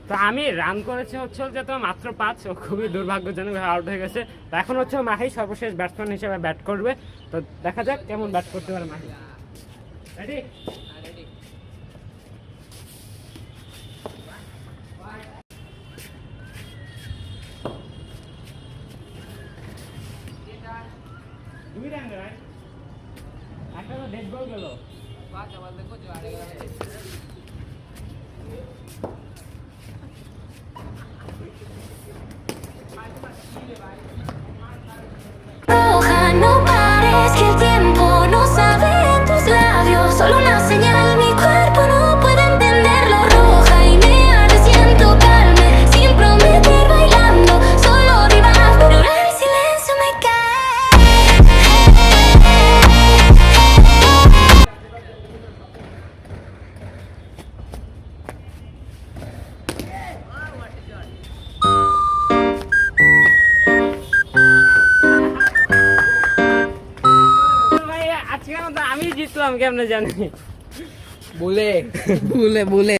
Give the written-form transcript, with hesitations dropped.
তো আমি রান করেছি হচ্ছে যে তো মাত্র 5, ও খুবই দুর্ভাগ্যজনক আউট হয়ে গেছে। তো এখন হচ্ছে মাহি সর্বশেষ ব্যাটসম্যান হিসেবে ব্যাট করবে। তো দেখা যাক কেমন ব্যাট করতে পারে মাহি। রেডি? দুই রান রে ভাই, একটা তো ডেড বল গেল। Roja, no pares, que el tiempo no sabe en tus labios. Solo una señal, mi cuerpo no puede entenderlo. Roja y me siento calme, sin prometer bailando. Solo vivas, pero ahora el silencio me ভাই আজকের মতো আমি জিতলাম কেমনে জানি? বলে বলে বলে